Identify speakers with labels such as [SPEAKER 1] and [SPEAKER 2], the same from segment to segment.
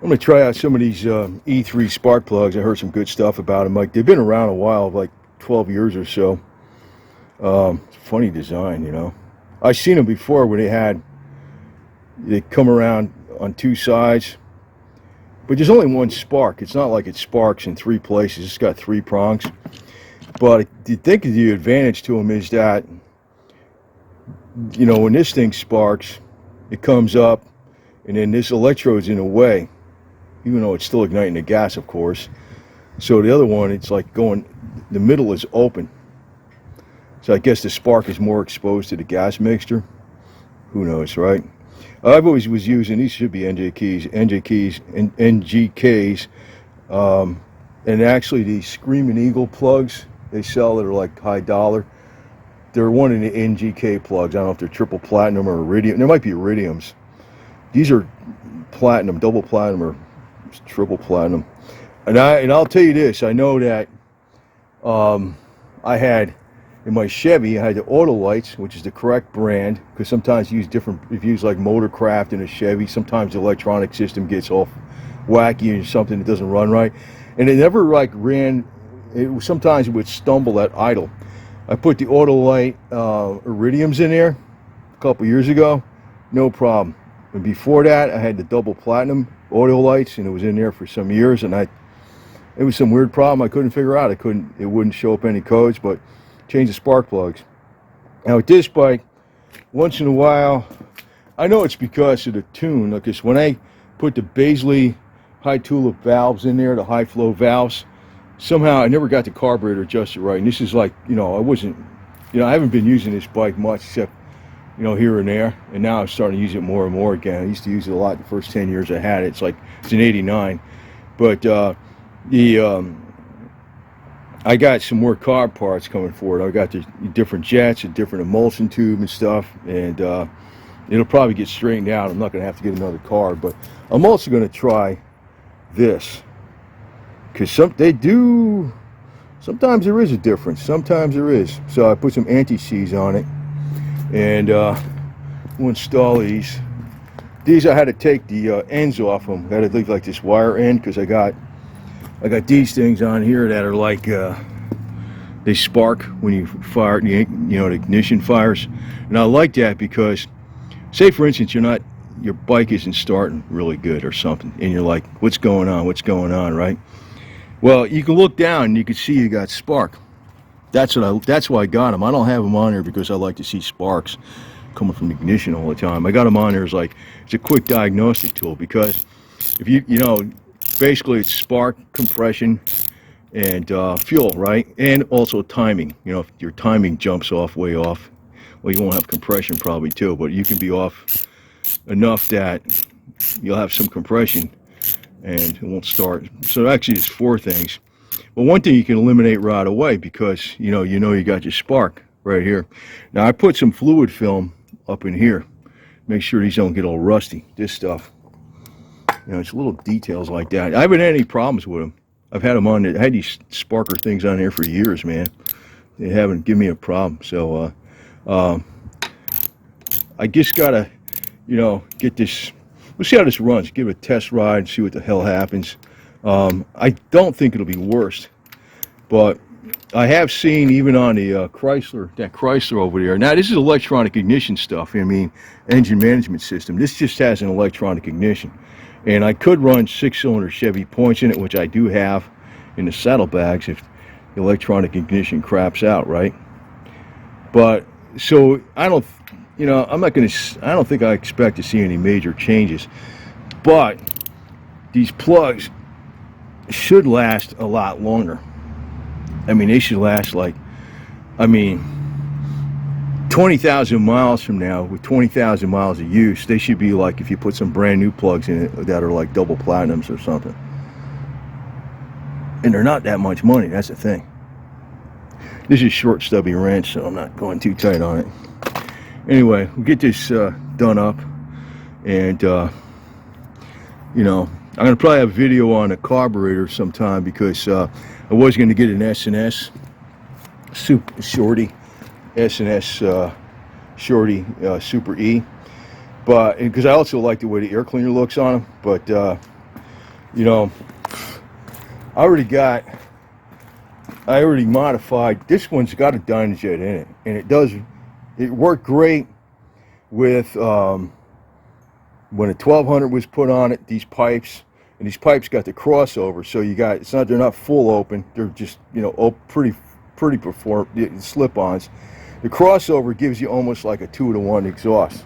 [SPEAKER 1] I'm gonna try out some of these E3 spark plugs. I heard some good stuff about them. Like they've been around a while, like 12 years or so. Funny design, you know. I've seen them before where they come around on two sides, but there's only one spark. It's not like it sparks in three places. It's got three prongs. But I think the advantage to them is that, you know, when this thing sparks, it comes up, and then this electrode's in the way, even though it's still igniting the gas, of course. So the other one, it's like the middle is open. So I guess the spark is more exposed to the gas mixture. Who knows, right? I've always was using, these should be NGKs, and actually these Screaming Eagle plugs they sell that are like high dollar. They're one of the NGK plugs. I don't know if they're triple platinum or iridium. There might be iridiums. These are platinum, double platinum or triple platinum. And I'll tell you this, I know that I had in my Chevy, I had the auto lights, which is the correct brand, because sometimes you use different, if you use like Motorcraft in a Chevy, sometimes the electronic system gets off wacky and something that doesn't run right. And it never like ran, sometimes it would stumble at idle. I put the auto light iridiums in there a couple years ago, no problem. And before that, I had the double platinum auto lights, and it was in there for some years, and it was some weird problem I couldn't figure out. It wouldn't show up any codes, but change the spark plugs. Now with this bike, once in a while, I know it's because of the tune, because when I put the Baisley high tulip valves in there, the high flow valves, somehow I never got the carburetor adjusted right. And this is like, you know, I haven't been using this bike much except, you know, here and there, and now I'm starting to use it more and more again. I used to use it a lot the first 10 years I had it. It's an 89, but I got some more carb parts coming for it. I got the different jets, a different emulsion tube and stuff, and it'll probably get straightened out. I'm not going to have to get another carb, but I'm also going to try this, because sometimes there is a difference. Sometimes there is. So I put some anti-seize on it, and we'll install these. These I had to take the ends off them. Got to leave like this wire end, because I got these things on here that are like they spark when you fire it, you know, the ignition fires. And I like that because, say for instance, your bike isn't starting really good or something, and you're like, what's going on, right? Well, you can look down and you can see you got spark. That's why I got them. I don't have them on here because I like to see sparks coming from the ignition all the time. I got them on there as like, it's a quick diagnostic tool, because if you know, basically it's spark, compression, and fuel, right? And also timing. You know, if your timing jumps way off, well, you won't have compression probably too, but you can be off enough that you'll have some compression and it won't start. So actually it's four things. But one thing you can eliminate right away, because you know you got your spark right here. Now I put some fluid film up in here. Make sure these don't get all rusty. This stuff. You know, it's little details like that. I haven't had any problems with them. I've had them on. I had these sparker things on here for years, man. They haven't given me a problem. So I just gotta, you know, get this. We'll see how this runs. Give it a test ride. See what the hell happens. I don't think it'll be worse, but I have seen even on the Chrysler over there. Now this is electronic ignition stuff. I mean, engine management system. This just has an electronic ignition. And I could run 6-cylinder Chevy points in it, which I do have in the saddlebags if the electronic ignition craps out, right? But so I don't think I expect to see any major changes. But these plugs should last a lot longer. I mean, they should last like, 20,000 miles from now, with 20,000 miles of use, they should be like if you put some brand new plugs in it that are like double platinums or something. And they're not that much money, that's the thing. This is short stubby wrench, so I'm not going too tight on it. Anyway, we'll get this done up, and you know, I'm gonna probably have a video on a carburetor sometime, because I was gonna get an S&S Super Shorty, S&S Shorty Super E, but because I also like the way the air cleaner looks on them, but You know, I already modified. This one's got a Dynajet in it, and it worked great with when a 1200 was put on it. These pipes, and these pipes got the crossover, so they're not full open. They're just, you know, pretty slip-ons. The crossover gives you almost like a 2-to-1 exhaust.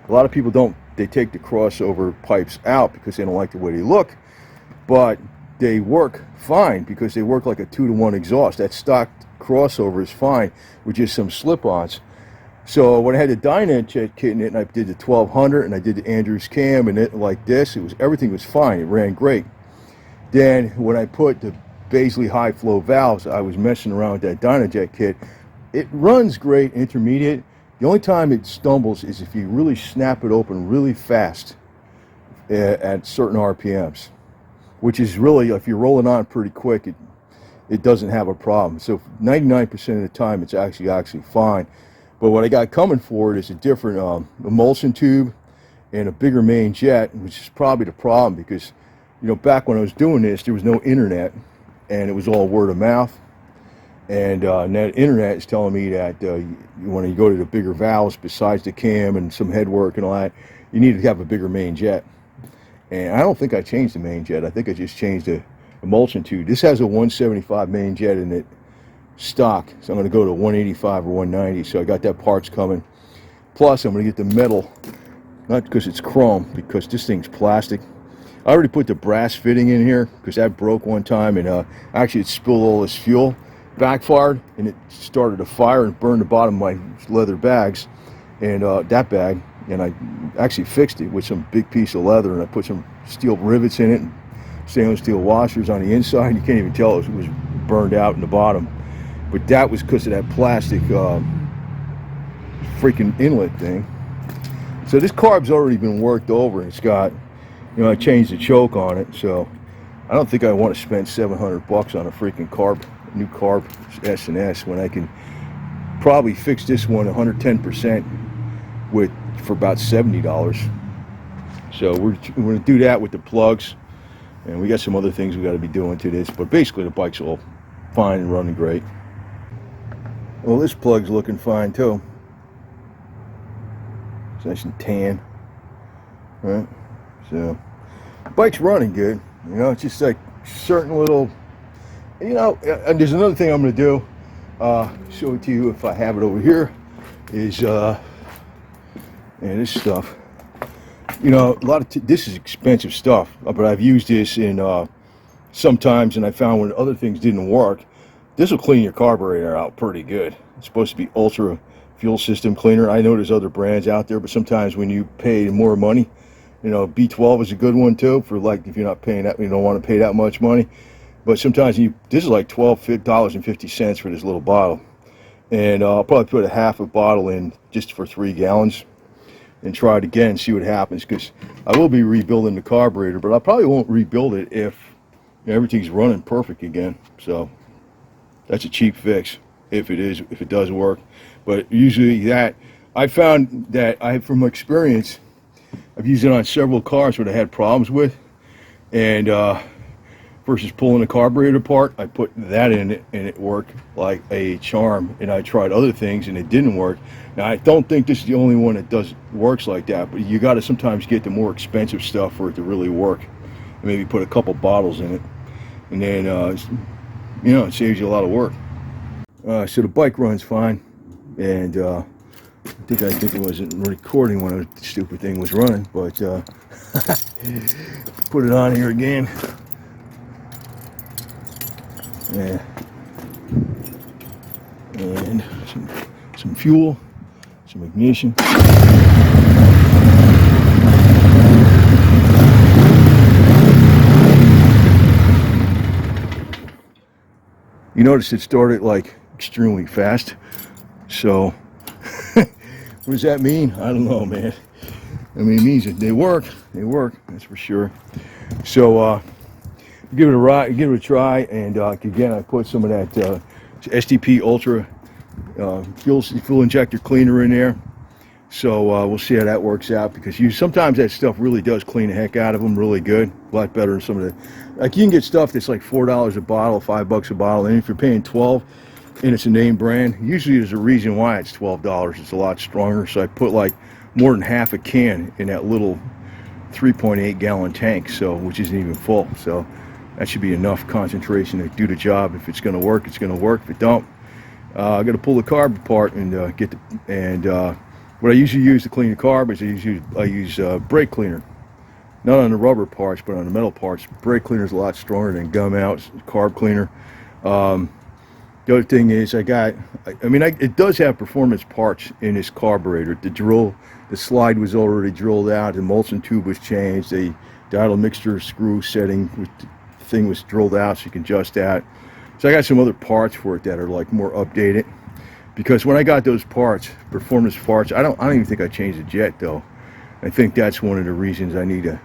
[SPEAKER 1] A lot of people they take the crossover pipes out because they don't like the way they look, but they work fine because they work like a 2-to-1 exhaust. That stock crossover is fine with just some slip-ons. So when I had the Dynajet kit in it, and I did the 1200 and I did the Andrews cam and it like this, everything was fine. It ran great. Then when I put the Baisley high flow valves, I was messing around with that Dynajet kit. It runs great intermediate. The only time it stumbles is if you really snap it open really fast at certain RPMs, which is really, if you're rolling on pretty quick, it doesn't have a problem. So 99% of the time it's actually fine. But what I got coming for it is a different emulsion tube and a bigger main jet, which is probably the problem because, you know, back when I was doing this, there was no internet and it was all word of mouth. And that internet is telling me that when you go to the bigger valves, besides the cam and some headwork and all that, you need to have a bigger main jet. And I don't think I changed the main jet. I think I just changed the emulsion tube. This has a 175 main jet in it, stock, so I'm going to go to 185 or 190. So I got that parts coming. Plus I'm going to get the metal, not because it's chrome, because this thing's plastic. I already put the brass fitting in here because that broke one time, and actually it spilled all this fuel, backfired, and it started a fire and burned the bottom of my leather bags and that bag. And I actually fixed it with some big piece of leather, and I put some steel rivets in it and stainless steel washers on the inside. You can't even tell it was burned out in the bottom. But that was because of that plastic freaking inlet thing. So this carb's already been worked over. It's got, you know, I changed the choke on it. So I don't think I want to spend $700 on a freaking new carb S&S when I can probably fix this one 110% for about $70. So we're going to do that with the plugs. And we got some other things we got to be doing to this. But basically the bike's all fine and running great. Well, this plug's looking fine too. It's nice and tan. Right? So, bike's running good. You know, it's just like certain little, you know, and there's another thing I'm going to do. Show it to you if I have it over here. Is, and this stuff. You know, a lot of this is expensive stuff, but I've used this in sometimes, and I found when other things didn't work, this will clean your carburetor out pretty good. It's supposed to be ultra fuel system cleaner. I know there's other brands out there, but sometimes when you pay more money, you know, B12 is a good one too, for like if you're not paying that, you don't want to pay that much money. But sometimes this is like $12.50 for this little bottle, and I'll probably put a half a bottle in just for 3 gallons and try it again, see what happens, because I will be rebuilding the carburetor, but I probably won't rebuild it if, you know, everything's running perfect again. So that's a cheap fix if it does work. But usually that, I found that from experience, I've used it on several cars that I had problems with, and versus pulling the carburetor apart, I put that in it and it worked like a charm. And I tried other things and it didn't work. Now I don't think this is the only one that works like that, but you got to sometimes get the more expensive stuff for it to really work. Maybe put a couple bottles in it, and then you know, it saves you a lot of work. So the bike runs fine, and I think it wasn't recording when the stupid thing was running, but put it on here again. Yeah. And some fuel, some ignition. You notice it started like extremely fast. So what does that mean? I don't know, man. I mean, it means that they work, that's for sure. So give it a try, and again, I put some of that STP Ultra fuel injector cleaner in there. So we'll see how that works out, because sometimes that stuff really does clean the heck out of them really good. A lot better than some of the, like, you can get stuff that's like $4 a bottle, $5 a bottle, and if you're paying 12 and it's a name brand, usually there's a reason why it's $12. It's a lot stronger. So I put like more than half a can in that little 3.8 gallon tank, so which isn't even full. So that should be enough concentration to do the job. If it's going to work, it's going to work. If it don't, I got to pull the carb apart and what I usually use to clean the carb is I use brake cleaner. Not on the rubber parts, but on the metal parts. Brake cleaner is a lot stronger than gum out carb cleaner. The other thing is it does have performance parts in this carburetor. The slide was already drilled out. The Molson tube was changed. The idle mixture screw setting thing was drilled out, so you can adjust that. So I got some other parts for it that are like more updated. Because when I got those parts, performance parts, I don't even think I changed the jet though. I think that's one of the reasons I need to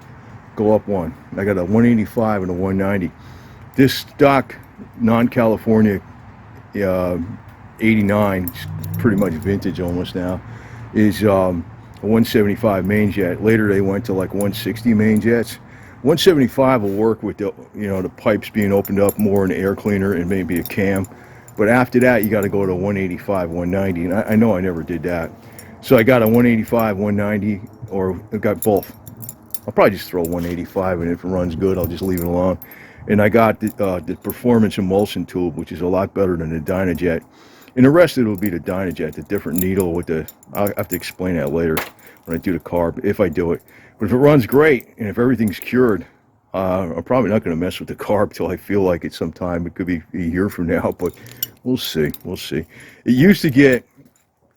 [SPEAKER 1] go up one. I got a 185 and a 190. This stock non-California 89, pretty much vintage almost now, is a 175 main jet. Later they went to like 160 main jets. 175 will work with the pipes being opened up more, an air cleaner, and maybe a cam. But after that, you got to go to 185, 190, and I know I never did that. So I got a 185, 190, or I got both. I'll probably just throw 185, and if it runs good, I'll just leave it alone. And I got the Performance emulsion tube, which is a lot better than the Dynajet. And the rest of it will be the Dynajet, the different needle with I'll have to explain that later when I do the carb, if I do it. But if it runs great, and if everything's cured, I'm probably not going to mess with the carb till I feel like it sometime. It could be a year from now, but we'll see. We'll see. It used to get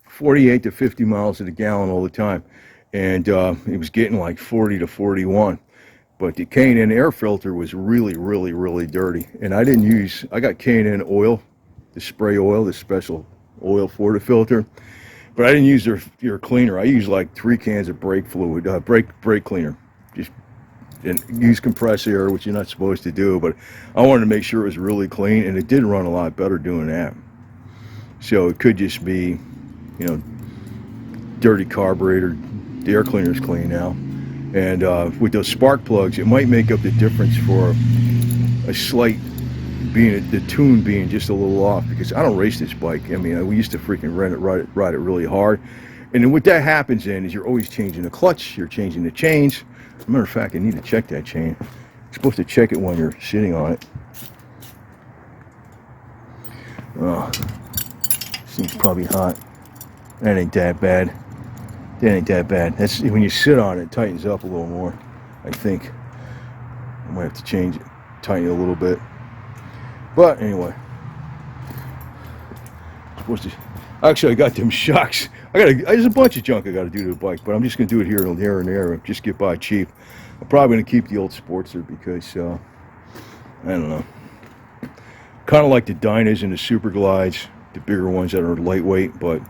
[SPEAKER 1] 48 to 50 miles to the gallon all the time, and it was getting like 40 to 41. But the K&N air filter was really, really, really dirty. And I got K&N oil, the spray oil, the special oil for the filter. But I didn't use their cleaner. I used like 3 cans of brake fluid, brake cleaner. And use compressed air, which you're not supposed to do, but I wanted to make sure it was really clean, and it did run a lot better doing that. So it could just be, dirty carburetor. The air cleaner's clean now, and with those spark plugs, it might make up the difference for a slight the tune being just a little off, because I don't race this bike. I mean, we used to freaking ride it really hard, and then what that happens then is you're always changing the clutch, you're changing the chains. As a matter of fact, I need to check that chain. You're supposed to check it when you're sitting on it. Oh, seems probably hot. That ain't that bad. That ain't that bad. That's when you sit on it, it tightens up a little more, I think. I might have to change it, tighten it a little bit. But anyway, actually I got them shocks. There's a bunch of junk I got to do to the bike, but I'm just going to do it here and there and just get by cheap. I'm probably going to keep the old Sportster because, I don't know. Kind of like the Dynas and the Super Glides, the bigger ones that are lightweight, but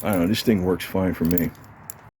[SPEAKER 1] I don't know, this thing works fine for me.